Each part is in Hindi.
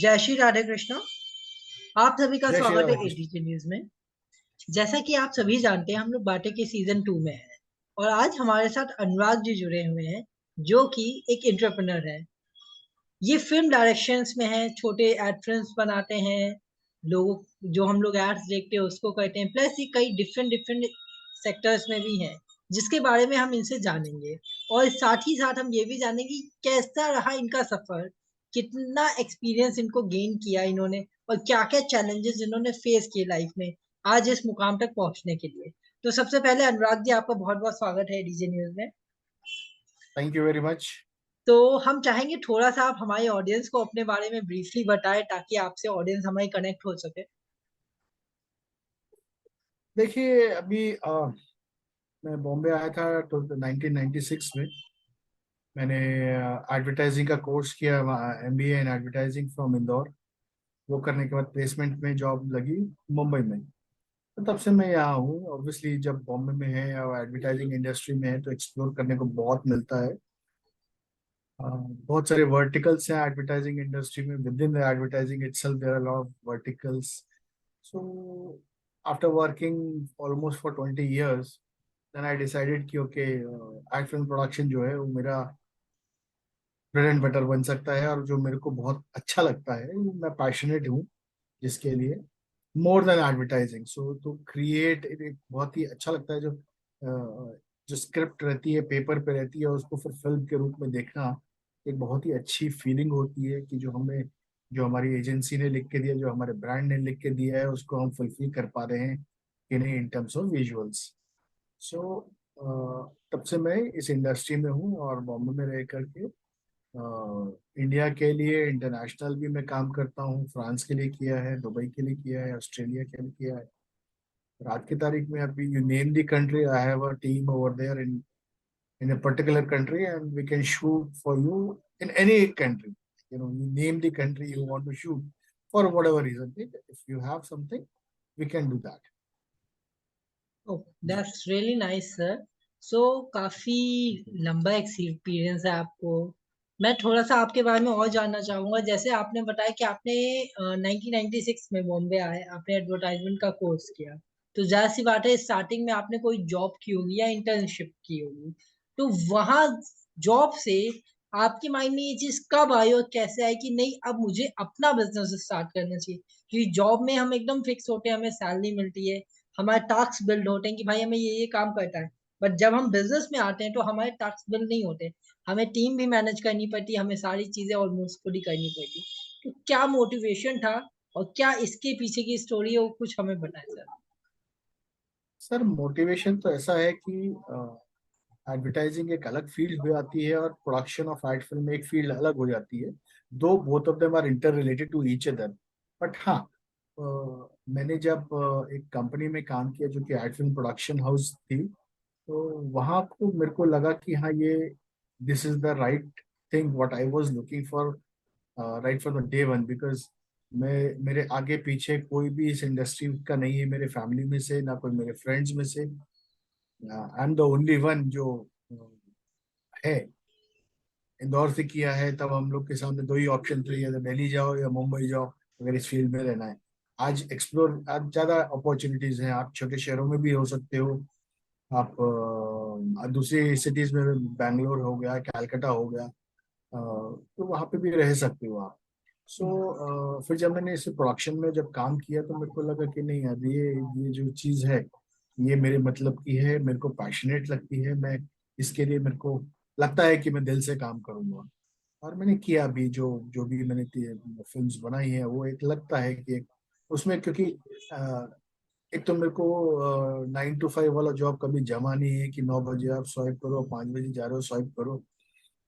जय श्री राधे कृष्ण। आप सभी का जय श्री स्वागत है राधे कृष्ण। एडीजे न्यूज में। जैसा कि आप सभी जानते हैं, हम लोग बाटे के सीजन 2 में हैं और आज हमारे साथ अनुराग जी जुड़े हुए हैं, जो कि एक एंटरप्रेन्योर है। ये फिल्म डायरेक्शंस में है, छोटे एड फिल्म्स बनाते हैं, लोगों जो हम लोग एड्स देखते हैं उसको कहते हैं, प्लस ये कई डिफरेंट डिफरेंट सेक्टर्स में भी हैं, जिसके बारे में हम इनसे जानेंगे। और साथ ही साथ हम ये भी जानेंगे कि कैसा रहा इनका सफर, कितना एक्सपीरियंस इनको गेन किया इन्होंने, और क्या क्या चैलेंजेस इन्होंने फेस किए लाइफ में आज इस मुकाम तक पहुंचने के लिए। तो सबसे पहले अनुराग जी, आपका बहुत बहुत स्वागत है डीजे न्यूज में। Thank you very much. तो हम चाहेंगे थोड़ा सा आप हमारे ऑडियंस को अपने बारे में ब्रीफली बताएं, ताकि आपसे ऑडियंस हमारी कनेक्ट हो सके। देखिए अभी मैं बॉम्बे आया था तो 1996 में। मैंने एडवर्टाइजिंग का कोर्स किया, MBA in advertising from Indore. वो करने के बाद प्लेसमेंट में जॉब लगी मुंबई में। तो तब से मैं यहाँ हूँ। ऑब्वियसली जब बॉम्बे में है और एडवर्टाइजिंग इंडस्ट्री में है तो एक्सप्लोर करने को बहुत मिलता है। बहुत सारे वर्टिकल्स हैं एडवर्टाइजिंग इंडस्ट्री में। Within the advertising itself there are lot of verticals. So after working almost for 20 years, then I decided कि ओके, एड फिल्म प्रोडक्शन जो है वो मेरा ब्रेड एंड बटर बन सकता है, और जो मेरे को बहुत अच्छा लगता है, वो मैं पैशनेट हूँ जिसके लिए, मोर देन एडवर्टाइजिंग। सो तो क्रिएट एक बहुत ही अच्छा लगता है। जो स्क्रिप्ट रहती है, पेपर पे रहती है, उसको फिर फिल्म के रूप में देखना एक बहुत ही अच्छी फीलिंग होती है कि जो हमारी एजेंसी ने लिख के दिया, जो हमारे ब्रांड ने लिख के दिया है, उसको हम फुलफिल कर पा रहे हैं कि नहीं इन टर्म्स ऑफ विजुअल्स। सो तब से मैं इस इंडस्ट्री में हूँ, और बॉम्बे में रह करके इंडिया के लिए इंटरनेशनल भी मैं काम करता हूँ। फ्रांस के लिए किया है, दुबई के लिए किया है, ऑस्ट्रेलिया के लिए किया है। रात की तारीख में अभी you name the country, I have a team over there in a particular country, and we can shoot for you in any country. You name the country you want to shoot for whatever reason. If you have something, we can do that. ओह, जी। That's really nice sir. सो काफी लंबा एक्सपीरियंस है आपको। मैं थोड़ा सा आपके बारे में और जानना चाहूंगा। जैसे आपने बताया कि आपने 1996 में बॉम्बे आए, आपने एडवर्टाइजमेंट का कोर्स किया, तो जाहिर सी बात है स्टार्टिंग में आपने कोई जॉब की होगी या इंटर्नशिप की होगी। तो वहां जॉब से आपके माइंड में ये चीज कब आई और कैसे आई कि नहीं, अब मुझे अपना बिजनेस स्टार्ट करना चाहिए? क्योंकि जॉब में हम एकदम फिक्स होते हैं, हमें सैलरी मिलती है, हमारे टास्क बिल्ड होते हैं कि भाई हमें ये काम करता है। बट जब हम बिजनेस में आते हैं तो हमारे टास्क बिल्ड नहीं होते, हमें टीम भी मैनेज करनी पड़ती, हमें सारी चीजें ऑलमोस्ट खुद ही करनी पड़ती। तो क्या मोटिवेशन था और क्या इसके पीछे की स्टोरी है, वो कुछ हमें बताएं सर। सर मोटिवेशन तो ऐसा है कि एडवर्टाइजिंग एक अलग फील्ड हो जाती है और प्रोडक्शन ऑफ एड फिल्म एक फील्ड अलग हो जाती है। दो both of them are interrelated to each other. But हाँ, अ, मैंने जब एक कंपनी में काम किया जो कि एड फिल्म प्रोडक्शन हाउस थी, तो वहां को मेरे को लगा कि हाँ, ये this is the right thing what I was looking for, right from the day one. Because मेरे आगे पीछे कोई भी इस इंडस्ट्री का नहीं है, मेरे फैमिली में से ना कोई मेरे फ्रेंड्स में से। I am the only one जो है। इंदौर से किया है तब हम लोग के सामने दो ही ऑप्शन थे, या तो दिल्ली जाओ या मुंबई जाओ अगर इस फील्ड में रहना है। आज ज्यादा अपॉर्चुनिटीज हैं, आप छोटे शहरों में भी हो सकते हो। आप दूसरी सिटीज में, बैंगलोर हो गया, कैलकाटा हो गया, तो वहाँ पे भी रह सकते हो आप। फिर जब मैंने इस प्रोडक्शन में जब काम किया तो मेरे को लगा कि नहीं यार, ये जो चीज़ है ये मेरे मतलब की है, मेरे को पैशनेट लगती है। मैं इसके लिए, मेरे को लगता है कि मैं दिल से काम करूंगा। और मैंने किया भी, जो जो भी मैंने फिल्म्स बनाई है, वो एक लगता है कि एक उसमें, क्योंकि अ, एक तो मेरे को 9 to 5 वाला जॉब कभी जमा नहीं है कि 9 बजे आप स्वाइप करो, 5 बजे जा रहे हो स्वाइप करो,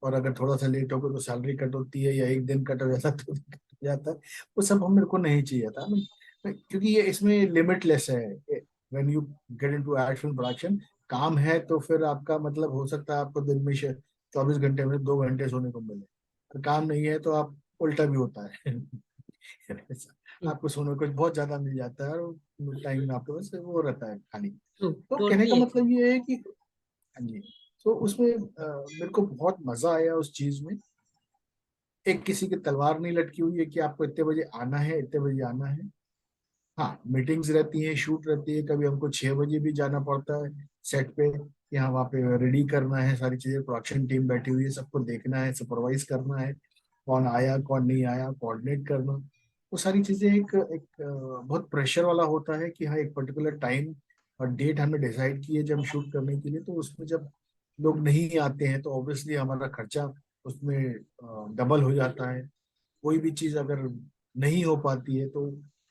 और अगर थोड़ा सा लेट हो गए तो सैलरी कट होती है, या एक दिन कट हो जाता है तो कट हो जाता है। वो सब हम मेरे को नहीं चाहिए था। क्योंकि ये इसमें लिमिटलेस है। When you get into add film production, काम है तो फिर आपका मतलब हो सकता है आपको दिन में 24 घंटे में 2 घंटे सोने को मिले। और काम नहीं है तो आप उल्टा भी होता है। आपको सोने को बहुत ज्यादा मिल जाता है, और टाइम में आपके पास वो रहता है खाली। तो कहने टोटली का एग्री। मतलब ये है कि हाँ जी। तो उसमें मेरे को बहुत मजा आया उस चीज में। एक किसी की तलवार नहीं लटकी हुई है कि आपको इतने बजे आना है, इतने बजे आना है। हाँ, मीटिंग्स रहती हैं, शूट रहती है, कभी हमको 6 बजे भी जाना पड़ता है सेट पे, कि हाँ वहाँ पे रेडी करना है सारी चीजें, प्रोडक्शन टीम बैठी हुई है, सबको देखना है, सुपरवाइज करना है, कौन आया कौन नहीं आया, कोऑर्डिनेट करना। वो सारी चीजें एक बहुत प्रेशर वाला होता है कि हाँ एक पर्टिकुलर टाइम और डेट हमने डिसाइड की है जब शूट करने के लिए, तो उसमें जब लोग नहीं आते हैं तो ऑब्वियसली हमारा खर्चा उसमें डबल हो जाता है। कोई भी चीज अगर नहीं हो पाती है तो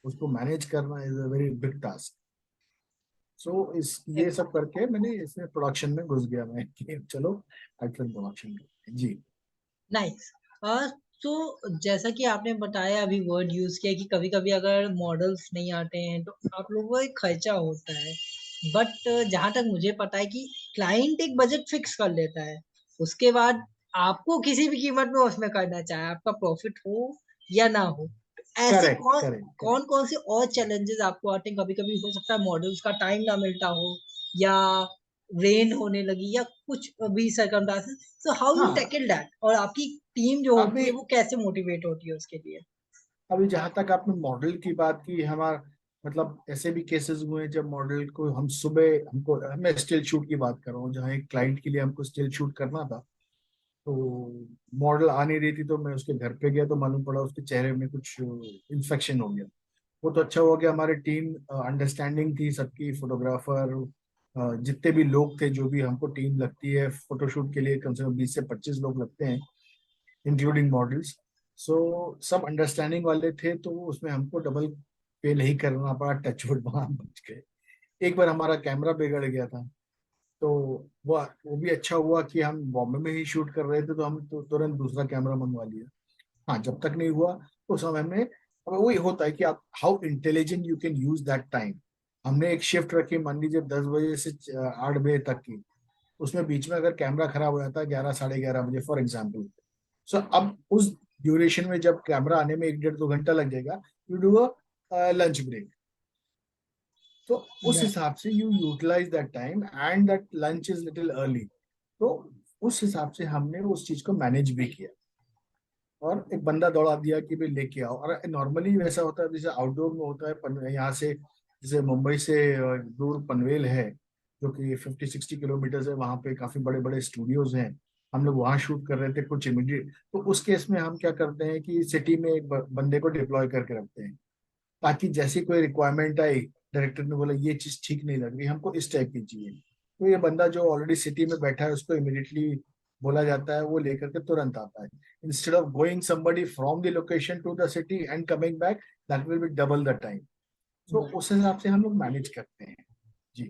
उसको मैनेज करना is a very big task. So इस ये सब करके मैंने इसमें प्रोडक्शन में घुस गया मैं कि चलो फिल्म प्रोडक्शन करते हैं जी। नाइस। तो जैसा कि आपने बताया, अभी वर्ड यूज किया कि कभी कभी अगर मॉडल्स नहीं आते हैं तो आप लोगों को एक खर्चा होता है। बट जहां तक मुझे पता है कि क्लाइंट एक बजट फिक्स कर लेता है, उसके बाद आपको किसी भी कीमत में उसमें करना चाहे, आपका प्रॉफिट हो या ना हो। तो ऐसे करेक्ट कौन करेक्ट करेक्ट। कौन कौन से और चैलेंजेस आपको आते हैं? कभी कभी हो सकता है मॉडल्स का टाइम ना मिलता हो, या रेन होने लगी, या कुछ भी सरकमस्टांसेस। सो हाउ यू हाँ, टैकल दैट, और आपकी टीम जो होती अभी है वो कैसे मोटिवेट होती है उसके लिए? अभी जहां तक आपने मॉडल की बात की, हमारा मतलब ऐसे भी केसेस हुए हैं जब मॉडल को हम सुबह, हमको मैं स्टिल शूट की बात कर रहा हूँ, जहाँ एक क्लाइंट के लिए हमको स्टिल शूट करना था, तो मॉडल आ नहीं रही थी, तो मैं उसके घर पे गया तो मालूम पड़ा उसके चेहरे में कुछ इन्फेक्शन हो गया। वो तो अच्छा हुआ कि हमारी टीम अंडरस्टैंडिंग थी सबकी, फोटोग्राफर जितने भी लोग थे, जो भी हमको टीम लगती है फोटोशूट के लिए, कम से कम 20 से 25 लोग लगते हैं इंक्लूडिंग मॉडल्स। सो सब अंडरस्टैंडिंग वाले थे, तो उसमें हमको डबल पे नहीं करना पड़ा, टचवुड वहां बच गए। एक बार हमारा कैमरा बिगड़ गया था, तो वो भी अच्छा हुआ कि हम बॉम्बे में ही शूट कर रहे थे, तो हम तो तुरंत दूसरा कैमरा मंगवा लिया। हाँ, जब तक नहीं हुआ उस समय में, अब वही होता है कि आप how intelligent you can use that time. हमने एक शिफ्ट रखी, मान लीजिए 10 बजे से 8 बजे तक की, उसमें बीच में अगर कैमरा खराब हो जाता है 11 साढ़े 11 बजे फॉर एग्जाम्पल, सो अब उस ड्यूरेशन में जब कैमरा आने में 1 डेढ़ 2 घंटा लग जाएगा, you do a lunch break. तो उस हिसाब से you utilize that time and that lunch is little early. तो उस हिसाब से हमने उस चीज को मैनेज भी किया, और एक बंदा दौड़ा दिया कि भाई लेके आओ। और नॉर्मली वैसा होता है जैसे आउटडोर में होता है, यहाँ से जैसे मुंबई से दूर पनवेल है, जो कि 50-60 किलोमीटर है, वहाँ पे काफी बड़े बड़े स्टूडियोज हैं। हम लोग वहाँ शूट कर रहे थे कुछ इमीडिएट, तो उस केस में हम क्या करते हैं कि सिटी में एक बंदे को डिप्लॉय करके रखते हैं, ताकि जैसी कोई रिक्वायरमेंट आई, डायरेक्टर ने बोला ये चीज ठीक नहीं लग रही, हमको इस टाइप की चाहिए, तो ये बंदा जो ऑलरेडी सिटी में बैठा है उसको इमीडिएटली बोला जाता है, वो लेकर के तुरंत आता है। Instead of going somebody from the location to the city and coming back, that will be double the time. तो उस हिसाब से हम लोग मैनेज करते हैं जी।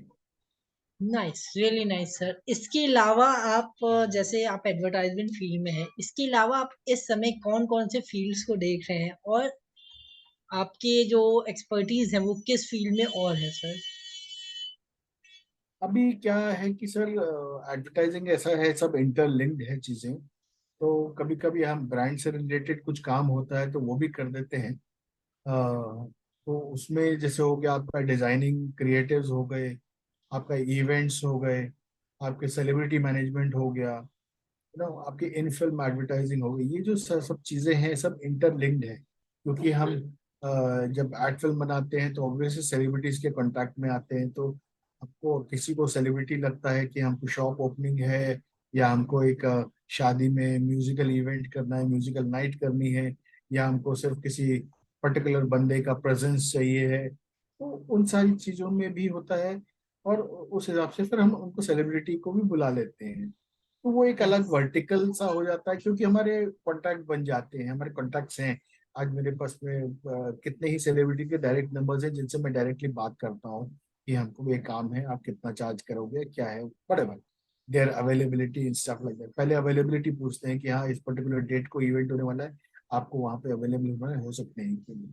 Nice, really nice sir. इसके अलावा आप जैसे आप एडवर्टाइजमेंट फील्ड में हैं, इसके अलावा आप इस समय कौन कौन से फील्ड्स को देख रहे हैं, और आपके जो एक्सपर्टीज है वो किस फील्ड में और है सर? अभी क्या है कि सर, एडवर्टाइजिंग ऐसा है, सब इंटरलिंक्ड है चीजें। तो कभी कभी हम ब्रांड से रिलेटेड कुछ काम होता है तो वो भी कर देते हैं। तो उसमें जैसे हो गया आपका डिजाइनिंग, क्रिएटिव्स हो गए, आपका इवेंट्स हो गए, आपके सेलिब्रिटी मैनेजमेंट हो गया, आपकी इन फिल्म एडवर्टाइजिंग हो गई। ये जो सब चीजें हैं सब इंटरलिंक्ड है, क्योंकि हम जब एड फिल्म बनाते हैं तो ऑब्वियसली सेलिब्रिटीज के कांटेक्ट में आते हैं। तो आपको किसी को सेलिब्रिटी लगता है कि हमको शॉप ओपनिंग है, या हमको एक शादी में म्यूजिकल इवेंट करना है, म्यूजिकल नाइट करनी है, या हमको सिर्फ किसी पर्टिकुलर बंदे का प्रेजेंस चाहिए है, तो उन सारी चीजों में भी होता है। और उस हिसाब से फिर हम उनको सेलिब्रिटी को भी बुला लेते हैं, तो वो एक अलग नाइस। वर्टिकल सा हो जाता है, क्योंकि हमारे कॉन्टैक्ट बन जाते हैं, हमारे कॉन्टैक्ट्स हैं। आज मेरे पास में कितने ही सेलिब्रिटी के डायरेक्ट नंबर्स हैं जिनसे मैं डायरेक्टली बात करता हूँ कि हमको ये काम है, आप कितना चार्ज करोगे, क्या है, बड़े भाई there availability in stuff like that. पहले अवेलेबिलिटी पूछते हैं कि हाँ इस पर्टिकुलर डेट को इवेंट होने वाला है, आपको वहाँ पे अवेलेबल होना हो सकते हैं कि नहीं।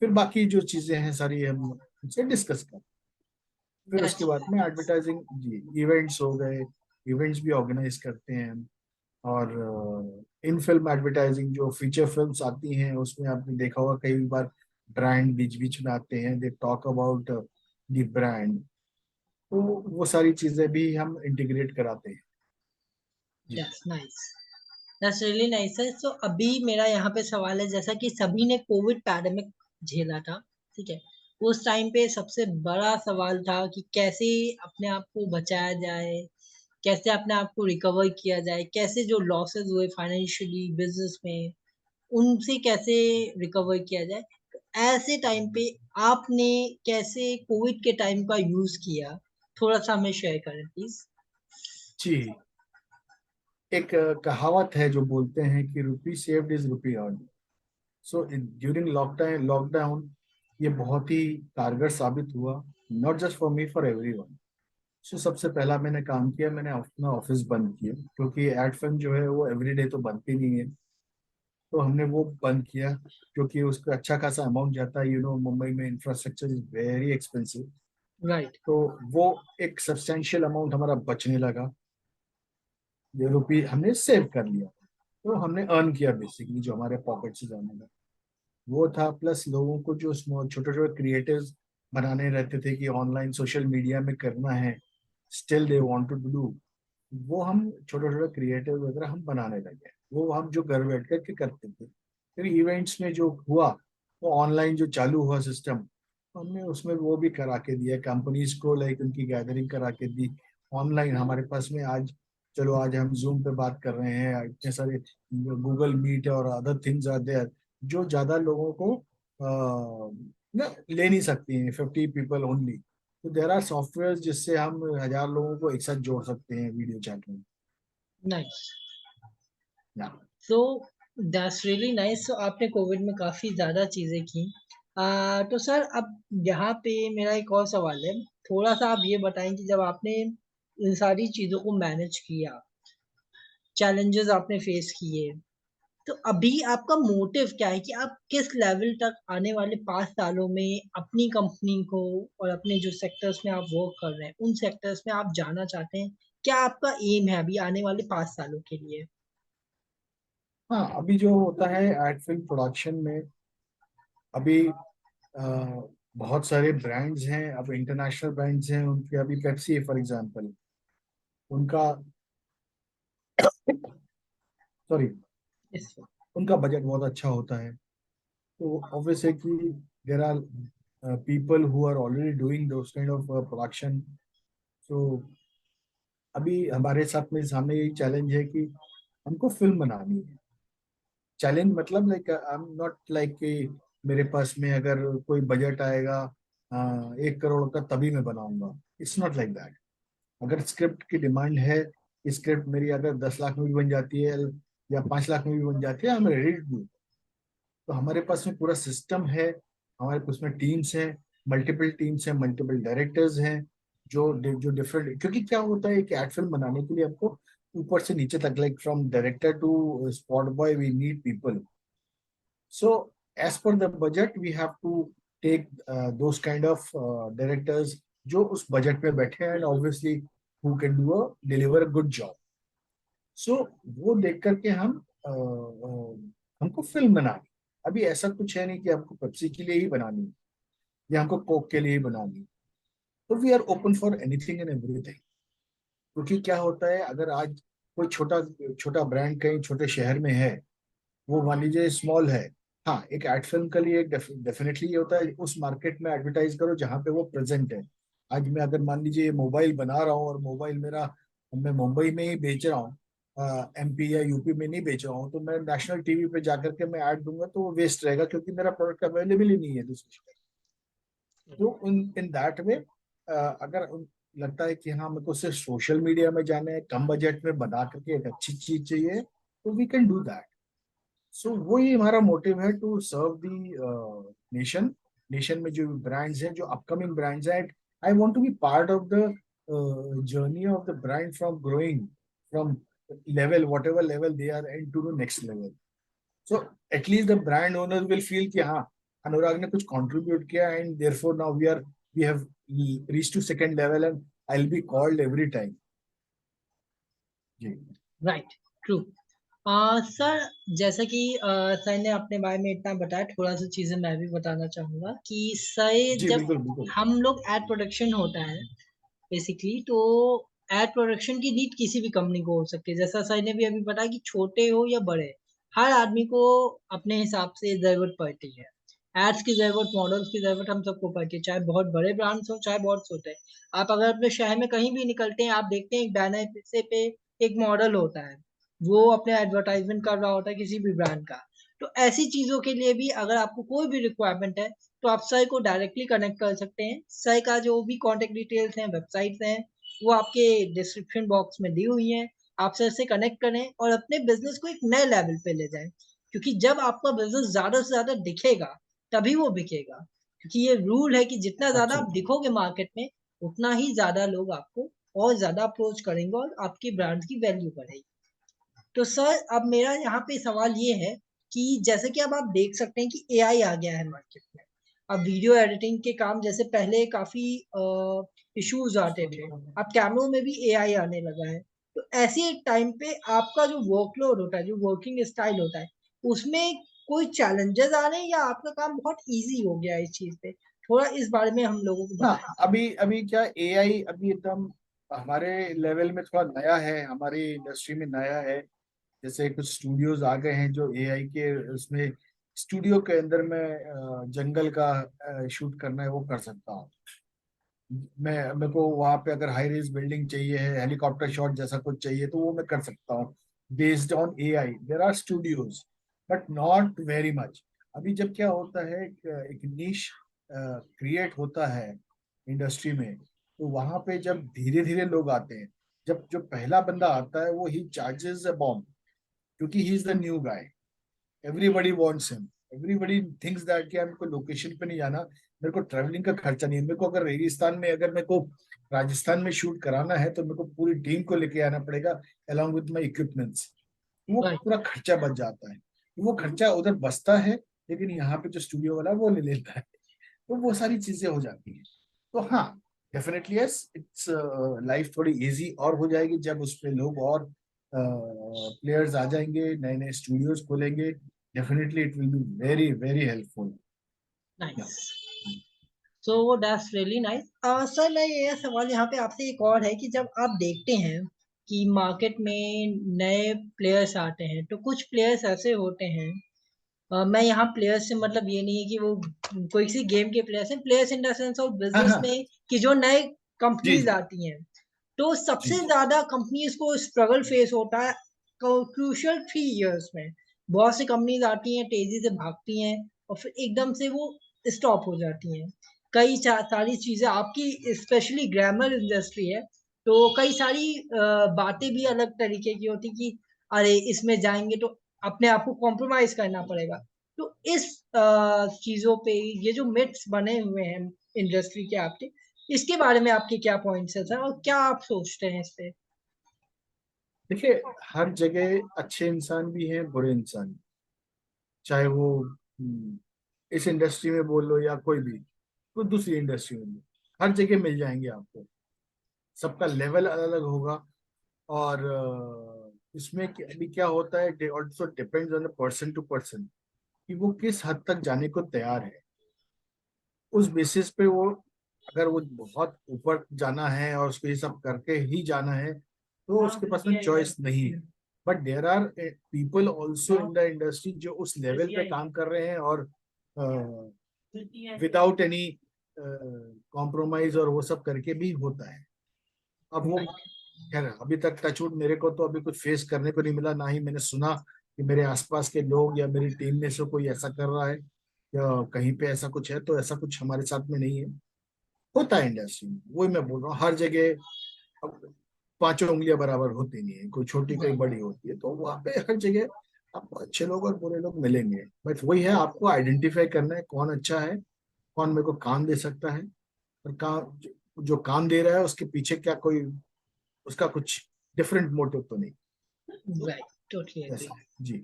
फिर बाकी जो चीजें हैं सारी हम उनसे डिस्कस करते हैं। फिर उसके दैट्स बाद में नाइस। एडवर्टाइजिंग जी, इवेंट्स हो गए, इवेंट्स भी ऑर्गेनाइज करते हैं हम। और इन फिल्म एडवर्टाइजिंग जो फीचर फिल्म्स आती हैं उसमें आपने देखा होगा कई बार ब्रांड बीच बीच में आते हैं, they talk about the brand, तो वो सारी चीजें भी हम इंटीग्रेट कराते हैं जी। That's nice. That's really nice है। सो अभी मेरा यहाँ पे सवाल है, जैसा कि सभी ने कोविड पैंडेमिक झेला था, ठीक है, उस टाइम पे सबसे बड़ा सवाल था कि कैसे अपने आप को बचाया जाए, कैसे अपने आप को रिकवर किया जाए, कैसे जो लॉसेस हुए फाइनेंशियली बिजनेस में उनसे कैसे रिकवर किया जाए। तो ऐसे टाइम पे आपने कैसे कोविड के टाइम का यूज किया, थोड़ा सा हमें शेयर करें प्लीज। जी, एक कहावत है जो बोलते हैं कि rupee saved is rupee earn. So during lockdown ये बहुत ही कारगर साबित हुआ, not just for me, for everyone. So सबसे पहला मैंने काम किया, मैंने अपना ऑफिस बंद किया, क्योंकि एड फंड जो है वो एवरीडे तो बनती नहीं है। तो हमने वो बंद किया, क्योंकि उसका अच्छा खासा अमाउंट जाता है। मुंबई में infrastructure is very expensive. Right. तो वो एक सब्सटेंशियल अमाउंट हमारा बचने लगा, जो रुपी हमने सेव कर लिया। तो हमने अर्न किया बेसिकली, जो हमारे पॉकेट से जाने लगा वो था। प्लस लोगों को जो छोटे छोटे क्रिएटिव्स बनाने रहते थे कि ऑनलाइन सोशल मीडिया में करना है, still they want to do, वो हम छोटे छोटे क्रिएटिव वगैरह हम बनाने लगे। वो हम जो घर बैठ करके करते थे, फिर इवेंट्स में जो हुआ वो ऑनलाइन जो चालू हुआ सिस्टम, हमने उसमें वो भी करा के दिया कंपनीज को, लाइक उनकी गैदरिंग करा के दी ऑनलाइन। हमारे पास में आज, चलो आज हम जूम पे बात कर रहे हैं, इतने सारे गूगल मीट और अदर थिंग्स आर देयर, जो ज्यादा लोगों को ना ले नहीं सकती हैं, 50 पीपल ओनली। तो देर आर सॉफ्टवेयर जिससे हम 1,000 लोगों को एक साथ जोड़ सकते हैं वीडियो चैट में। नाइस। या सो दैट्स रियली नाइस। सो आपने कोविड में काफी ज्यादा चीजें की। तो सर अब यहाँ पे मेरा एक और सवाल है, थोड़ा सा आप ये बताएं कि जब आपने इन सारी चीजों को मैनेज किया, चैलेंजेस आपने फेस किए, तो अभी आपका मोटिव क्या है कि आप किस लेवल तक आने वाले 5 सालों में अपनी कंपनी को और अपने जो सेक्टर्स में आप वर्क कर रहे हैं उन सेक्टर्स में आप जाना चाहते हैं? क्या आपका एम है अभी आने वाले 5 सालों के लिए? हाँ, अभी जो होता है एड फिल्म प्रोडक्शन में, अभी अ, बहुत सारे ब्रांड्स हैं, अब इंटरनेशनल ब्रांड्स हैं उनके। अभी पेप्सी है फॉर एग्जांपल, उनका सॉरी, इस उनका बजट बहुत अच्छा होता है। तो ऑब्वियस है कि there are people who are already doing those kind of production. So अभी हमारे साथ में सामने यही चैलेंज है कि हमको फिल्म बनानी है। चैलेंज मतलब like I am not like कि मेरे पास में अगर कोई बजट आएगा 1 करोड़ का तभी मैं बनाऊंगा, इट्स नॉट लाइक दैट। अगर स्क्रिप्ट की डिमांड है, स्क्रिप्ट मेरी अगर 10 लाख में भी बन जाती है या 5 लाख में भी बन जाती है, I am ready to do. तो हमारे पास में पूरा सिस्टम है, हमारे पास में टीम्स हैं, मल्टीपल टीम्स हैं, मल्टीपल डायरेक्टर्स हैं, जो डिफरेंट। क्योंकि क्या होता है कि एड फिल्म बनाने के लिए हमको ऊपर से नीचे तक, like from director to spot boy, we need people. So as per the budget, we have to take those kind of directors जो उस बजट में बैठे हैं, and obviously who can deliver a good job. So वो देख करके हमको फिल्म बनानी। अभी ऐसा कुछ है नहीं कि हमको पेप्सी के लिए ही बनानी है या हमको कोक के लिए ही बनानी है। तो we are open for anything and everything. क्योंकि क्या होता है, अगर आज कोई छोटा छोटा ब्रांड कहीं छोटे शहर में है, वो मान लीजिए स्मॉल है, हाँ, एक एड फिल्म के लिए डेफिनेटली ये होता है उस मार्केट में एडवर्टाइज करो जहाँ पे वो प्रेजेंट है। आज मैं अगर मान लीजिए मोबाइल बना रहा हूँ और मोबाइल मेरा, मैं मुंबई में ही बेच रहा हूँ, एमपी या यूपी में नहीं बेच रहा हूँ, तो मैं नेशनल टीवी पे जाकर के मैं ऐड दूंगा तो वो वेस्ट रहेगा, क्योंकि मेरा प्रोडक्ट अवेलेबल ही नहीं है दूसरी जगह। तो इन इन दैट वे, अगर लगता है कि हाँ मेरे को सिर्फ सोशल मीडिया में जाना है, कम बजट में बना करके एक अच्छी चीज चाहिए, तो we can do that. So वही हमारा मोटिव है, to serve the nation. Nation में जो ब्रांड्स हैं, जो अपकमिंग ब्रांड्स हैं, I want to be part of the journey of the brand from growing from level whatever level they are and to the next level. So at least the brand owner will feel कि हाँ, अनुराग ने कुछ कंट्रीब्यूट किया, and therefore now we have reach to second level and I will be called every time. जी राइट। ट्रू। सर जैसा कि सर ने अपने बारे में इतना बताया, थोड़ा सा चीजें मैं भी बताना चाहूंगा कि सर जी, जब बिल्कुल बिल्कुल। हम लोग एड प्रोडक्शन होता है बेसिकली, तो एड प्रोडक्शन की नीड किसी भी कंपनी को हो सकती है, जैसा सर ने भी अभी बताया कि छोटे हो या बड़े, हर आदमी को अपने हिसाब से जरूरत पड़ती है। एड्स की जरूरत, मॉडल्स की जरूरत हम सबको पड़ती है, चाहे बहुत बड़े ब्रांड्स हो चाहे बहुत छोटे। आप अगर अपने शहर में कहीं भी निकलते हैं, आप देखते हैं एक बैनर से पे एक मॉडल होता है, वो अपने एडवर्टाइजमेंट कर रहा होता है किसी भी ब्रांड का। तो ऐसी चीजों के लिए भी अगर आपको कोई भी रिक्वायरमेंट है, तो आप सर को डायरेक्टली कनेक्ट कर सकते हैं। सर का जो भी कॉन्टेक्ट डिटेल्स हैं, वेबसाइट्स हैं, वो आपके डिस्क्रिप्शन बॉक्स में दी हुई हैं। आप सर से कनेक्ट करें और अपने बिजनेस को एक नए लेवल पे ले जाएं, क्योंकि जब आपका बिजनेस ज्यादा से ज्यादा दिखेगा तभी वो बिकेगा। क्योंकि ये रूल है कि जितना ज्यादा आप एब्सोल्युटली। दिखोगे मार्केट में, उतना ही ज्यादा लोग आपको और ज्यादा अप्रोच करेंगे और आपकी ब्रांड की वैल्यू बढ़ेगी। तो सर अब मेरा यहाँ पे सवाल ये है कि जैसे कि अब आप देख सकते हैं कि एआई आ गया है मार्केट में। अब वीडियो एडिटिंग के काम जैसे पहले काफी इश्यूज आते थे, अब कैमरों में भी एआई आने लगा है। तो ऐसे टाइम पे आपका जो वर्कलोड होता है, जो वर्किंग स्टाइल होता है, उसमें कोई चैलेंजेस आ रहे हैं या आपका काम बहुत इजी हो गया है इस चीज पे? थोड़ा इस बारे में हम लोगों को ना, बताएं। अभी अभी क्या एआई अभी एकदम हमारे लेवल में थोड़ा नया है, हमारी इंडस्ट्री में नया है। जैसे कुछ स्टूडियोज आ गए हैं जो एआई के उसमें स्टूडियो के अंदर में जंगल का शूट करना है वो कर सकता हूँ। मैं मेरे को वहां पे अगर हाई रेज बिल्डिंग चाहिए है, हेलीकॉप्टर शॉट जैसा कुछ चाहिए तो वो मैं कर सकता हूँ based on AI. There are studios but not very much. अभी जब क्या होता है, एक नीश क्रिएट होता है इंडस्ट्री में, तो वहां पे जब धीरे धीरे लोग आते हैं, जब जो पहला बंदा आता है वो ही चार्जेस अ बॉम्ब, क्योंकि he is the new guy. Everybody wants him, everybody thinks that कि मेरे को लोकेशन पे नहीं जाना, मेरे को ट्रैवलिंग का खर्चा नहीं है। मेरे को अगर रेगिस्तान में, अगर मेरे को राजस्थान में शूट कराना है तो मेरे को पूरी टीम को लेके आना पड़ेगा अलॉन्ग विद माई इक्विपमेंट्स। वो राइट। पूरा खर्चा बच जाता है। वो खर्चा उधर बचता है, लेकिन यहाँ पे जो स्टूडियो वाला है वो ले लेता है। तो वो सारी चीजें हो जाती हैं। तो हाँ, डेफिनेटली यस, इट्स लाइफ थोड़ी इजी और हो जाएगी जब उस पे लोग और प्लेयर्स आ जाएंगे, नए नए स्टूडियोज खोलेंगे। Definitely it will be very very helpful. Yeah nice. So that's really nice. Sir मैं ये सवाल यहाँ पे आपसे एक और है कि जब आप देखते हैं कि मार्केट में नए प्लेयर्स आते हैं, तो कुछ प्लेयर्स ऐसे होते हैं, मैं यहाँ प्लेयर्स से मतलब ये नहीं है कि वो कोई सी गेम के प्लेयर्स हैं, players in the sense of हाँ बिजनेस हाँ। में, कि जो नए जी कंपनीज जी आती हैं, तो जी सबसे जी। ज्यादा कंपनीज को स्ट्रगल फेस होता है क्रूशियल 3 इयर्स में। बहुत सी कंपनीज आती हैं, तेजी से भागती हैं, और फिर एकदम से वो स्टॉप हो जाती हैं। कई सारी चीजें आपकी स्पेशली ग्रामर इंडस्ट्री है, तो कई सारी बातें भी अलग तरीके की होती कि अरे इसमें जाएंगे तो अपने आप को कॉम्प्रोमाइज करना पड़ेगा। तो इस चीजों पे ये जो मिथ्स बने हुए हैं इंडस्ट्री के आपके, इसके बारे में आपके क्या पॉइंट्स है सर, और क्या आप सोचते हैं इस पे? देखिए, हर जगह अच्छे इंसान भी हैं, बुरे इंसान भी। चाहे वो इस इंडस्ट्री में बोल लो या कोई दूसरी इंडस्ट्री में भी, हर जगह मिल जाएंगे आपको। सबका लेवल अलग अलग होगा। और इसमें अभी क्या होता है, also depends on the person to person कि वो किस हद तक जाने को तैयार है। उस बेसिस पे वो, अगर वो बहुत ऊपर जाना है और उसको ये सब करके ही जाना है, तो उसके पास में चॉइस नहीं है। But there are people also in the industry जो उस लेवल पे काम कर रहे हैं और विदाउट एनी कॉम्प्रोमाइज और वो सब करके भी होता है। अब वो, खैर अभी तक टचवुड मेरे को तो अभी कुछ फेस करने को नहीं मिला, ना ही मैंने सुना कि मेरे आसपास के लोग या मेरी टीम में से कोई ऐसा कर रहा है या कहीं पे ऐसा कुछ है। तो ऐसा कुछ हमारे साथ में नहीं है। होता है इंडस्ट्री में, वही मैं बोल रहा हूँ, हर जगह अब पांचों उंगलियां बराबर होती नहीं है, कोई छोटी कोई बड़ी होती है। तो वहाँ पे हर जगह आपको अच्छे लोग और बुरे लोग मिलेंगे। बट वही है, आपको आइडेंटिफाई करना है कौन अच्छा है, कौन मेरे को काम दे सकता है। और काम जो काम दे रहा है उसके पीछे क्या कोई उसका कुछ डिफरेंट मोटिव तो नहीं। Right, totally agree. ऐसा है जी।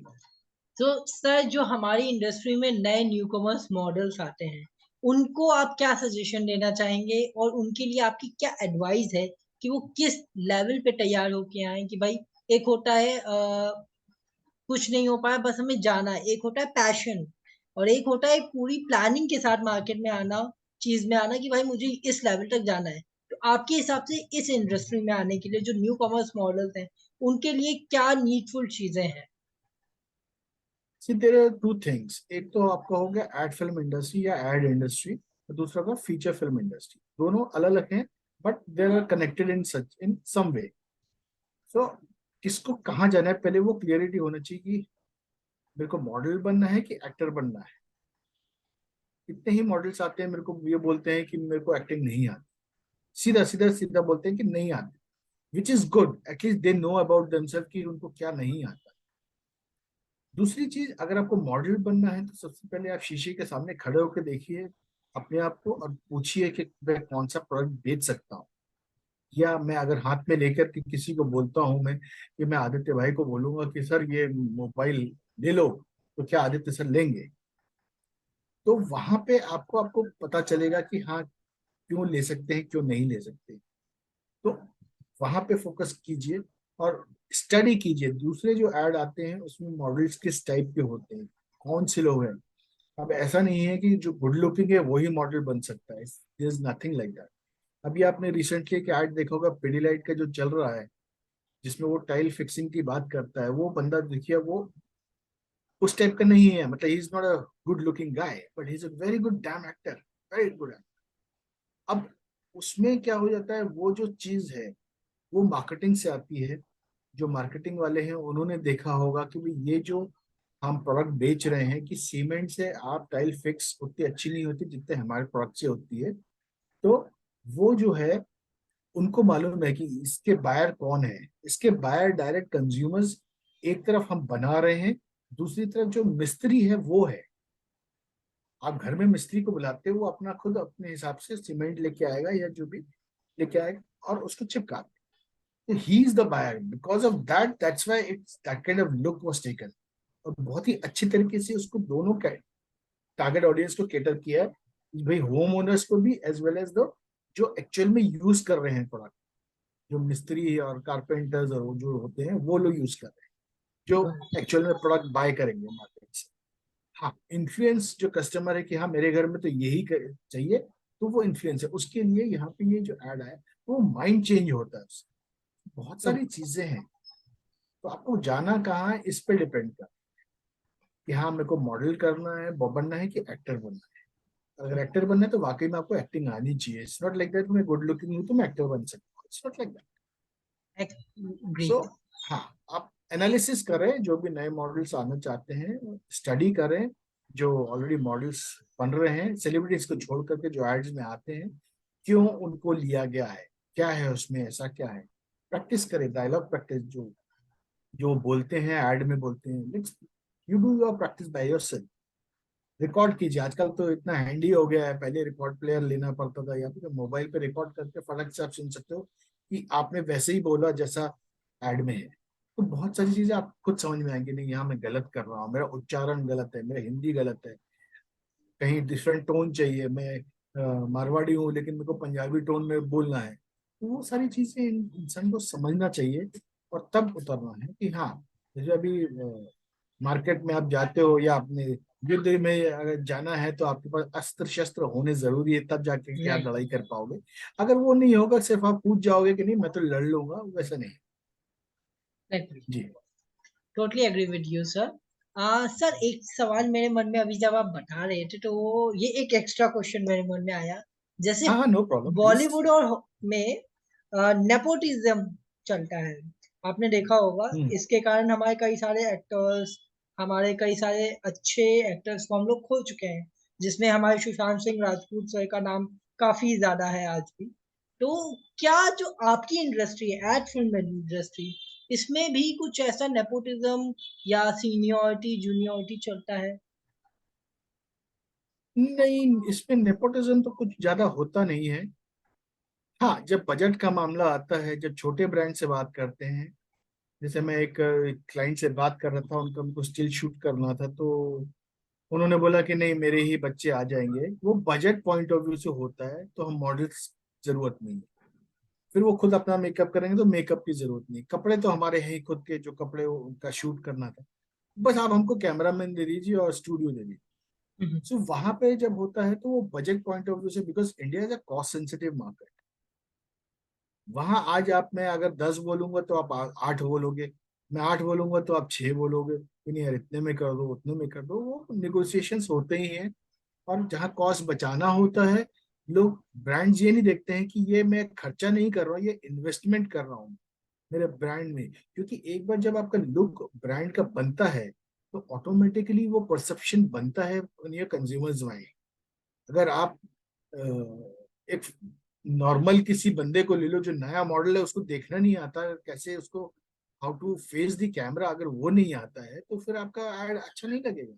तो सर जो हमारी इंडस्ट्री में नए न्यू कमर्स मॉडल्स आते हैं, उनको आप क्या सजेशन देना चाहेंगे, और उनके लिए आपकी क्या एडवाइस है कि वो किस लेवल पे तैयार होके आए? कि भाई एक होता है कुछ नहीं हो पाया बस हमें जाना है, एक होता है पैशन, और एक होता है पूरी प्लानिंग के साथ मार्केट में आना, चीज में आना कि भाई मुझे इस लेवल तक जाना है। तो आपके हिसाब से इस इंडस्ट्री में आने के लिए जो न्यू कॉमर्स मॉडल्स हैं, उनके लिए क्या नीडफुल चीजें हैं? सी देयर आर टू थिंग्स, एक तो आपका हो गया एड फिल्म इंडस्ट्री या एड इंडस्ट्री, और दूसरा होगा फीचर फिल्म इंडस्ट्री। दोनों अलग अलग हैं, but there are connected in some way. So किसको कहाँ जाना है, पहले वो क्लियरिटी होना चाहिए कि मेरे को मॉडल बनना है कि एक्टर बनना है। इतने ही मॉडल्स आते हैं मेरे को ये बोलते हैं कि मेरे को एक्टिंग नहीं आती, सीधा सीधा सीधा बोलते हैं कि नहीं आती, which is good, at least they know about themselves कि उनको क्या नहीं आता। दूसरी चीज, अगर आपको मॉडल बनना है तो सबसे पहले आप शीशे के सामने खड़े होकर देखिए अपने आप को और पूछिए कि मैं कौन सा प्रोडक्ट बेच सकता हूँ। या मैं अगर हाथ में लेकर के किसी को बोलता हूँ मैं, कि मैं आदित्य भाई को बोलूंगा कि सर ये मोबाइल ले लो, तो क्या आदित्य सर लेंगे? तो वहां पे आपको आपको पता चलेगा कि हाँ, क्यों ले सकते हैं क्यों नहीं ले सकते। तो वहां पे फोकस कीजिए और स्टडी कीजिए दूसरे जो ऐड आते हैं उसमें मॉडल्स किस टाइप के होते हैं, कौन से लोग हैं। अब ऐसा नहीं है कि जो गुड लुकिंग है वही मॉडल बन सकता है, there is nothing like that. अभी आपने रिसेंटली एक ऐड देखा होगा पिडीलाइट का जो चल रहा है, जिसमें वो टाइल फिक्सिंग की बात करता है, वो बंदा देखिए वो उस टाइप का नहीं है, मतलब ही is not a good looking guy, but he is a very good dam actor, very good. अब उसमें क्या हो जाता है, वो जो चीज है वो मार्केटिंग से आती है। जो मार्केटिंग वाले हैं उन्होंने देखा होगा कि भाई ये जो हम प्रोडक्ट बेच रहे हैं कि सीमेंट से आप टाइल फिक्स उतनी अच्छी नहीं होती जितने हमारे प्रोडक्ट से होती है। तो वो जो है उनको मालूम है कि इसके बायर कौन है। इसके बायर डायरेक्ट कंज्यूमर्स, एक तरफ हम बना रहे हैं, दूसरी तरफ जो मिस्त्री है वो है। आप घर में मिस्त्री को बुलाते हो, वो अपना खुद अपने हिसाब से सीमेंट लेके आएगा या जो भी लेके आएगा और उसको चिपका। he is the buyer, because of that, that's why it's that kind of look was taken। और बहुत ही अच्छी तरीके से उसको दोनों टारगेट ऑडियंस को केटर किया है, भाई होम ओनर्स को भी एज वेल एज द जो एक्चुअल में यूज कर रहे हैं प्रोडक्ट, जो मिस्त्री और कारपेंटर्स और वो जो होते हैं वो लोग यूज कर रहे हैं, जो एक्चुअल में प्रोडक्ट बाय करेंगे मार्केट से। हाँ, इन्फ्लुएंस जो कस्टमर है कि हाँ मेरे घर में तो यही चाहिए, तो वो इन्फ्लुएंस है उसके लिए। यहाँ पे ये जो एड है वो माइंड चेंज होता है उससे। बहुत सारी चीजें हैं, तो आपको जाना कहाँ है इस पे डिपेंड कर, कि हाँ मेरे को मॉडल करना है बनना है कि एक्टर बनना है। अगर एक्टर बनना है तो वाकई में आपको एक्टिंग आनी चाहिए। इट्स नॉट लाइक दैट मैं गुड लुकिंग हूँ तो मैं एक्टर बन सकता हूँ, it's not like that. So great. हाँ, आप एनालिसिस करें जो भी नए मॉडल्स आना चाहते हैं, स्टडी करें जो ऑलरेडी मॉडल्स बन रहे हैं, सेलिब्रिटीज को छोड़ करके जो एड्स में आते हैं, क्यों उनको लिया गया है, क्या है उसमें ऐसा क्या है। प्रैक्टिस करें, डायलॉग प्रैक्टिस, जो जो बोलते हैं ऐड में बोलते हैं, let's you do your practice by yourself. Record कीजिए, आजकल तो इतना हैंडी हो गया है, पहले रिकॉर्ड प्लेयर लेना पड़ता था, या फिर मोबाइल पे रिकॉर्ड करके फटक से आप सुन सकते हो कि आपने वैसे ही बोला जैसा एड में है। तो बहुत सारी चीजें आप खुद समझ में आएंगी, नहीं यहाँ मैं गलत कर रहा हूँ, मेरा उच्चारण गलत है, मेरा हिंदी गलत है, कहीं डिफरेंट टोन चाहिए, मैं मारवाड़ी हूँ लेकिन मेरे को पंजाबी टोन में बोलना है। तो वो सारी चीजें इंसान को समझना चाहिए और तब उतरना है कि हाँ। जैसे अभी मार्केट में आप जाते हो या अपने युद्ध में अगर जाना है तो आपके पास अस्त्र शस्त्र होने जरूरी है, तब जाके के आप राइट। लड़ाई कर पाओगे। अगर वो नहीं होगा, सिर्फ आप पूछ जाओगे कि नहीं मैं तो लड़ लूंगा, वैसा नहीं। राइट। जी। Totally agree with you sir. Sir, एक सवाल मेरे मन में अभी जब आप बता रहे थे तो ये एक एक्स्ट्रा क्वेश्चन मेरे मन में आया। जैसे हाँ हाँ, नो प्रॉब्लम प्लीज। बॉलीवुड और में नेपोटिज्म चलता है, आपने देखा होगा। हम्म। इसके कारण हमारे कई सारे एक्टर्स, हमारे कई सारे अच्छे एक्टर्स को हम लोग खो चुके हैं, जिसमें हमारे सुशांत सिंह राजपूत सर का नाम काफी ज्यादा है आज भी। तो क्या जो आपकी इंडस्ट्री है, एड फिल्म इंडस्ट्री, इसमें भी कुछ ऐसा नेपोटिज्म या सीनियरिटी जूनियरिटी चलता है? नहीं, इसमें नेपोटिज्म तो कुछ ज्यादा होता नहीं है। हाँ, जब बजट का मामला आता है, जब छोटे ब्रांड से बात करते हैं, जैसे मैं एक क्लाइंट से बात कर रहा था, उनका उनको स्टिल शूट करना था, तो उन्होंने बोला कि नहीं मेरे ही बच्चे आ जाएंगे, वो बजट पॉइंट ऑफ व्यू से होता है, तो हम मॉडल्स जरूरत नहीं है। फिर वो खुद अपना मेकअप करेंगे तो मेकअप की जरूरत नहीं, कपड़े तो हमारे हैं ही खुद के, जो कपड़े उनका शूट करना था, बस आप हमको कैमरामैन दे दीजिए और स्टूडियो दे दीजिए। हम्म। सो वहां पे जब होता है तो वो बजट पॉइंट ऑफ व्यू से, because India is a cost sensitive market, वहां आज आप, मैं अगर 10 बोलूंगा तो आप 8 बोलोगे, मैं 8 बोलूंगा तो आप 6 बोलोगे कि नहीं यार इतने में कर दो, उतने में कर दो। वो निगोशिएशंस होते ही हैं। और जहाँ कॉस्ट बचाना होता है, लोग ब्रांड्स ये नहीं देखते हैं कि ये मैं खर्चा नहीं कर रहा हूँ, ये इन्वेस्टमेंट कर रहा हूँ मेरे ब्रांड में। क्योंकि एक बार जब आपका लुक ब्रांड का बनता है तो ऑटोमेटिकली वो परसेप्शन बनता है ये कंज्यूमर्स में। अगर आप एक नॉर्मल किसी बंदे को ले लो जो नया मॉडल है, उसको देखना नहीं आता कैसे उसको how to face the camera, अगर वो नहीं आता है तो फिर आपका एड अच्छा नहीं लगेगा।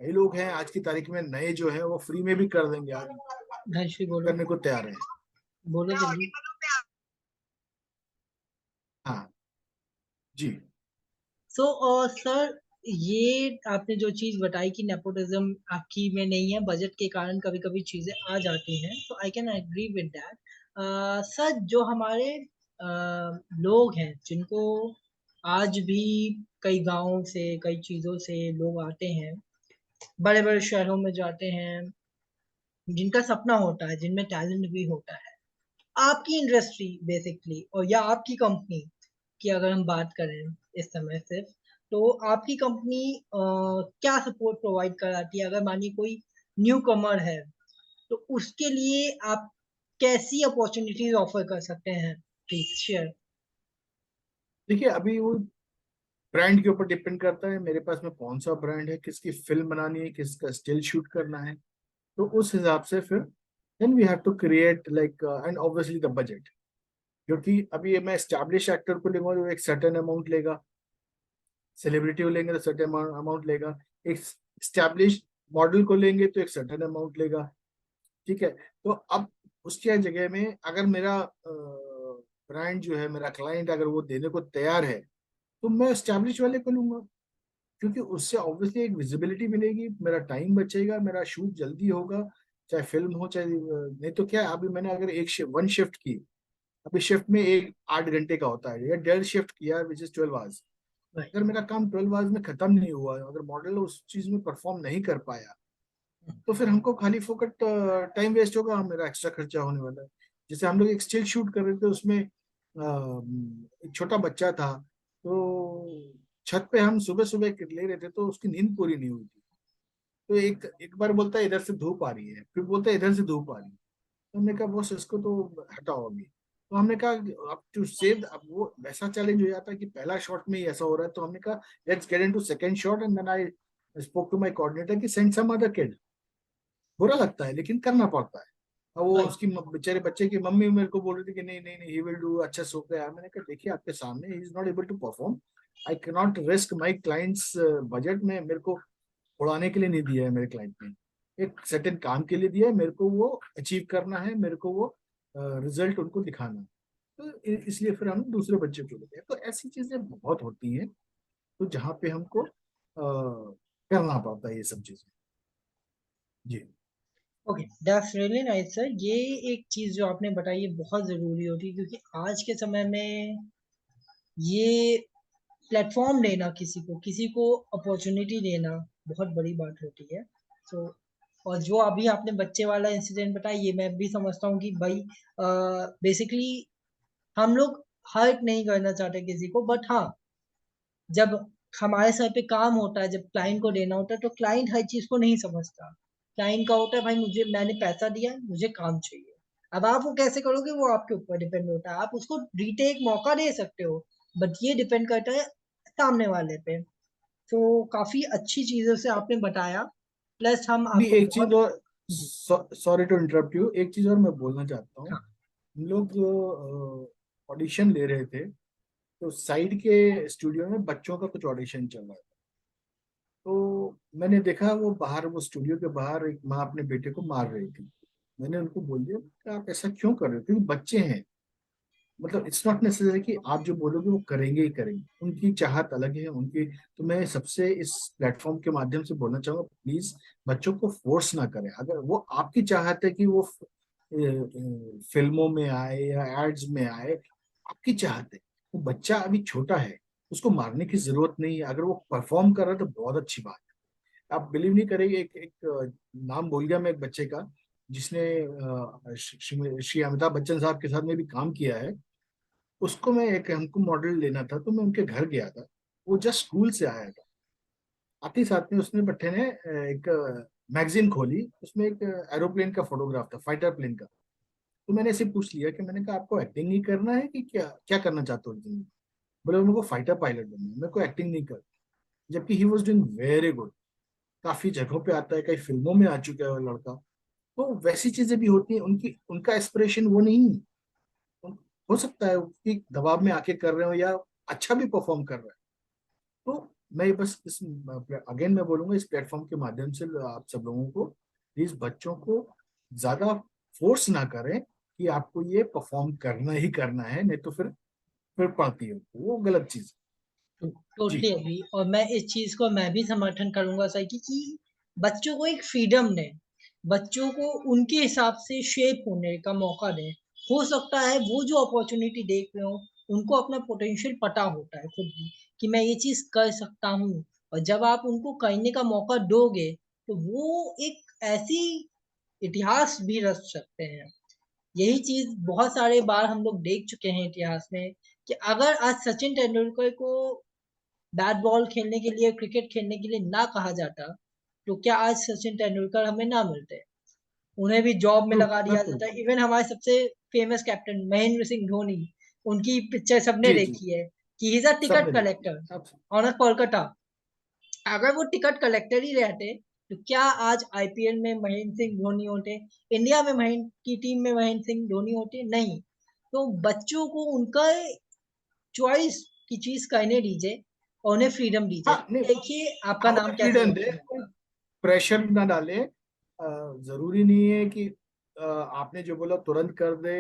कई लोग हैं आज की तारीख में नए जो है वो फ्री में भी कर देंगे, आज धनश्री बोलो, करने को तैयार है। बोलो जल्दी। हाँ जी। सो सर, ये आपने जो चीज बताई कि नेपोटिज्म आपकी में नहीं है, बजट के कारण कभी कभी चीजें आ जाती हैं, तो I can agree with that. Sir, जो हमारे लोग हैं जिनको आज भी कई गांवों से, कई चीजों से लोग आते हैं, बड़े बड़े शहरों में जाते हैं, जिनका सपना होता है, जिनमें टैलेंट भी होता है, आपकी इंडस्ट्री बेसिकली, और या आपकी कंपनी की अगर हम बात करें इस समय सिर्फ, तो आपकी कंपनी क्या सपोर्ट प्रोवाइड कराती है? अगर मानिए कोई न्यू कमर है, तो उसके लिए आप कैसी अपॉर्चुनिटीज ऑफर कर सकते हैं? Please share. देखिए अभी वो ब्रांड के ऊपर डिपेंड करता है मेरे पास में कौन सा ब्रांड है, किसकी फिल्म बनानी है, किसका स्टिल शूट करना है। तो उस हिसाब से फिर then we have to create like and obviously the budget. क्योंकि अभी मैं स्टैब्लिश एक्टर को लूंगा तो एक सर्टेन अमाउंट लेगा, सेलिब्रिटी को लेंगे तो सर्टेन अमाउंट लेगा, एक स्टैब्लिश मॉडल को लेंगे तो एक सर्टेन अमाउंट लेगा। ठीक है। तो अब उसके जगह में अगर मेरा ब्रांड जो है, मेरा क्लाइंट अगर वो देने को तैयार है तो मैं स्टैब्लिश वाले को लूंगा। क्योंकि उससे ऑब्वियसली एक विजिबिलिटी मिलेगी, मेरा टाइम बचेगा, मेरा शूट जल्दी होगा, चाहे फिल्म हो चाहे नहीं तो क्या है। अभी मैंने अगर वन शिफ्ट की, अभी शिफ्ट में एक 8 घंटे का होता है, या 1.5 शिफ्ट किया विच इज 12 आवर्स। अगर मेरा काम 12 आवर्स में खत्म नहीं हुआ, अगर मॉडल उस चीज में परफॉर्म नहीं कर पाया, तो फिर हमको खाली फोकट टाइम वेस्ट होगा, मेरा एक्स्ट्रा खर्चा होने वाला है। जैसे हम लोग एक स्टिल शूट कर रहे थे, उसमें एक छोटा बच्चा था, तो छत पे हम सुबह सुबह ले रहे थे तो उसकी नींद पूरी नहीं हुई थी। तो एक एक बार बोलता है इधर से धूप आ रही है, फिर बोलता है इधर से धूप आ रही है। तो हमने कहा बॉस इसको तो हटाओ अभी। तो हमने कहा अब टू सेव, अब वो वैसा चैलेंज हो जाता है कि पहला शॉट में ही ऐसा हो रहा है, तो हमने कहा let's get into second shot and then I spoke to my coordinator कि सेंड सम अदर किड। बुरा लगता है लेकिन करना पड़ता है। और वो राइट। उसकी बेचारे बच्चे की मम्मी मेरे को बोल रही थी कि नहीं नहीं नहीं ही विल डू, अच्छा सो गया। मैंने कहा देखिए आपके सामने ही is not able to perform, I can not risk my clients budget में। मेरे को उड़ाने के लिए नहीं दिया है मेरे क्लाइंट ने, एक सर्टेन काम के लिए दिया है, मेरे को वो अचीव करना है, मेरे को वो रिजल्ट उनको दिखाना है। तो इसलिए फिर हम दूसरे बच्चे को लेते हैं। तो ऐसी चीजें बहुत होती हैं, तो जहाँ पे हमको करना पड़ता है ये सब चीजें। जी। Okay, that's really nice sir. ये एक चीज जो आपने बताई है बहुत जरूरी होती है, क्योंकि आज के समय में ये प्लेटफॉर्म देना, किसी को अपॉर्चुनिटी देना बहुत बड़ी बात होती है। तो और जो अभी आपने बच्चे वाला इंसिडेंट बताया, ये मैं भी समझता हूँ कि भाई बेसिकली हम लोग हर्ट नहीं करना चाहते किसी को, बट हाँ, जब हमारे सर पे काम होता है, जब क्लाइंट को देना होता है, तो क्लाइंट हर चीज को नहीं समझता। क्लाइंट का होता है भाई मुझे, मैंने पैसा दिया, मुझे काम चाहिए। अब आप वो कैसे करोगे, वो आपके ऊपर डिपेंड होता है। आप उसको रीटेक मौका दे सकते हो, बट ये डिपेंड करता है सामने वाले पे। तो काफी अच्छी चीजों से आपने बताया, प्लस हम भी आपको एक चीज बहुत। और, सॉरी टू इंटरप्ट यू, एक चीज और मैं बोलना चाहता हूँ। हाँ। हम लोग ऑडिशन ले रहे थे, तो साइड के स्टूडियो में बच्चों का कुछ ऑडिशन चल रहा था। तो मैंने देखा वो बाहर, वो स्टूडियो के बाहर एक माँ अपने बेटे को मार रही थी। मैंने उनको बोल दिया कि आप ऐसा क्यों कर रहे हो, क्योंकि बच्चे हैं। मतलब इट्स नॉट नेसेसरी कि आप जो बोलोगे वो करेंगे ही करेंगे, उनकी चाहत अलग है उनकी। तो मैं सबसे इस प्लेटफॉर्म के माध्यम से बोलना चाहूंगा, प्लीज बच्चों को फोर्स ना करें। अगर वो आपकी चाहत है कि वो फिल्मों में आए या एड्स में आए, आपकी चाहत है। वो बच्चा अभी छोटा है, उसको मारने की जरूरत नहीं है। अगर वो परफॉर्म कर रहा है तो बहुत अच्छी बात है। आप बिलीव नहीं करेंगे, एक एक नाम भूल गया मैं एक बच्चे का, जिसने श्री अमिताभ बच्चन साहब के साथ में भी काम किया है, उसको मैं एक, हमको मॉडल लेना था तो मैं उनके घर गया था। वो जस्ट स्कूल से आया था, आते ही साथ में उसने बट्टे ने एक मैगजीन खोली, उसमें एक एरोप्लेन का फोटोग्राफ था, फाइटर प्लेन का। तो मैंने ऐसे पूछ लिया कि मैंने कहा आपको एक्टिंग नहीं करना है कि क्या क्या करना चाहते हो जिंदगी में? बोले मेरे को फाइटर पायलट बनना है, मेरे को एक्टिंग नहीं कर। जबकि he was doing very good, काफी जगहों पे आता है, कई फिल्मों में आ चुका है वो लड़का। तो वैसी चीजें भी होती हैं, उनकी उनका एस्पिरेशन वो नहीं है। हो सकता है कि दबाव में आके कर रहे हो या अच्छा भी परफॉर्म कर रहे हैं। तो मैं बस इस, अगेन मैं बोलूंगा इस प्लेटफॉर्म के माध्यम से आप सब लोगों को, प्लीज बच्चों को ज्यादा फोर्स ना करें कि आपको ये परफॉर्म करना ही करना है, नहीं तो फिर पड़ती है वो गलत चीज। जी। टोटली अभी, और मैं इस चीज को मैं भी समर्थन करूंगा सर कि बच्चों को एक फ्रीडम दें, बच्चों को उनके हिसाब से शेप होने का मौका दें। हो सकता है वो जो अपॉर्चुनिटी देख रहे हो, उनको अपना पोटेंशियल पता होता है खुद भी कि मैं ये चीज कर सकता हूँ, और जब आप उनको करने का मौका दोगे तो वो एक ऐसी इतिहास भी रच सकते हैं। यही चीज बहुत सारे बार हम लोग देख चुके हैं इतिहास में, कि अगर आज सचिन तेंदुलकर को बैट बॉल खेलने के लिए, क्रिकेट खेलने के लिए ना कहा जाता, तो क्या आज सचिन तेंदुलकर हमें ना मिलते, उन्हें भी जॉब में ट्रू, लगा दिया बिल्कुल। जाता। इवन हमारे सबसे फेमस कैप्टन महेंद्र सिंह धोनी, उनकी पिक्चर सबने जी जी, देखी है कि ही इज अ टिकट सबने देखी कलेक्टर आप। On a Kolkata. अगर वो टिकट कलेक्टर ही रहते तो क्या आज आईपीएल में महेंद्र सिंह धोनी होते, इंडिया में महेंद्र की टीम में महेंद्र सिंह धोनी होते? नहीं। तो बच्चों को उनका चॉइस की चीज करने दीजिए और उन्हें फ्रीडम दीजिए। हाँ नहीं, देखिए आपका हाँ नाम उन्हें कैसे फ्रीडम दे, रोशन होगा। प्रेशर ना डाले। जरूरी नहीं है कि आपने जो बोला तुरंत कर दे,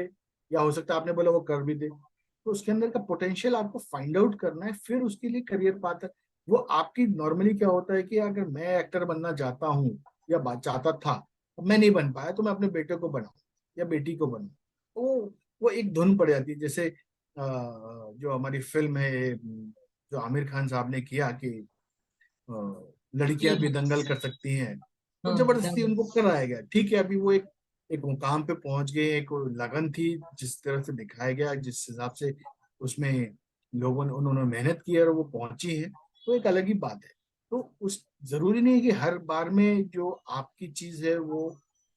या हो सकता है आपने बोला वो कर भी दे। तो उसके अंदर का पोटेंशियल आपको फाइंड आउट करना है, फिर उसके लिए करियर पाथ है। वो आपकी नॉर्मली क्या होता है कि अगर मैं एक्टर बनना चाहता हूँ या चाहता था, मैं नहीं बन पाया, तो मैं अपने बेटे को बनाऊं या बेटी को बनाऊं। वो एक धुन पड़ जाती है। जैसे जो हमारी फिल्म है, जो आमिर खान साहब ने किया कि जी लड़कियां भी हाँ। दंगल कर सकती हैं, तो हाँ जबरदस्ती दंगल। उनको कराया गया। ठीक है, अभी वो एक मुकाम पे पहुंच गए, एक लगन थी, जिस तरह से दिखाया गया, जिस हिसाब से उसमें लोगों ने उन्होंने मेहनत की और वो पहुंची है, तो एक अलग ही बात है। तो उस जरूरी नहीं है कि हर बार में जो आपकी चीज है वो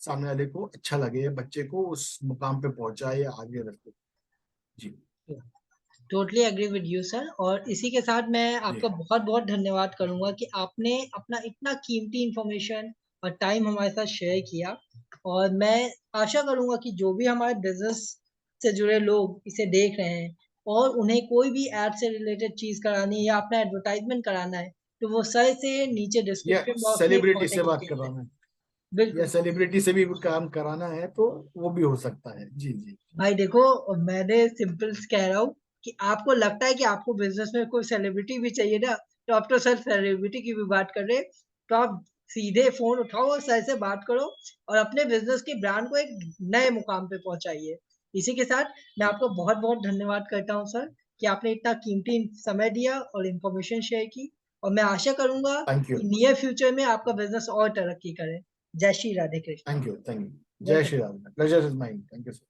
सामने वाले को अच्छा लगे, या बच्चे को उस मुकाम पे पहुंचाए या आगे रखे। जी totally agree with you sir, और इसी के साथ मैं जी। आपका बहुत बहुत धन्यवाद करूंगा कि आपने अपना इतना कीमती इंफॉर्मेशन और टाइम हमारे साथ शेयर किया। और मैं आशा करूंगा कि जो भी हमारे बिजनेस से जुड़े लोग इसे देख रहे हैं और उन्हें कोई भी एड से रिलेटेड चीज करानी है या अपना एडवर्टाइजमेंट कराना है, तो वो सर से नीचे या डिस्क्रिप्शन बॉक्स में सेलिब्रिटी से कांटेक्ट बात डिटेल है। करवाना है, या बिल्कुल। सेलिब्रिटी से भी काम कराना है तो वो भी हो सकता है। जी जी। भाई देखो, मैंने सिंपल कह रहा हूँ कि आपको लगता है कि आपको बिजनेस में कोई सेलिब्रिटी भी चाहिए ना, तो आप तो सर सेलिब्रिटी की भी बात कर रहे हैं। तो आप सीधे फोन उठाओ और सर से बात करो और अपने बिजनेस के ब्रांड को एक नए मुकाम पे पहुंचाइए। इसी के साथ मैं जी, आपका बहुत बहुत धन्यवाद करता हूँ सर कि आपने इतना कीमती समय दिया और इन्फॉर्मेशन शेयर की। और मैं आशा करूंगा थैंक यू। कि नियर फ्यूचर में आपका बिजनेस और तरक्की करे। जय Shri Radhe Krishna. Thank you. Thank you. जय welcome. Shri Ram, pleasure is mine. Thank you sir.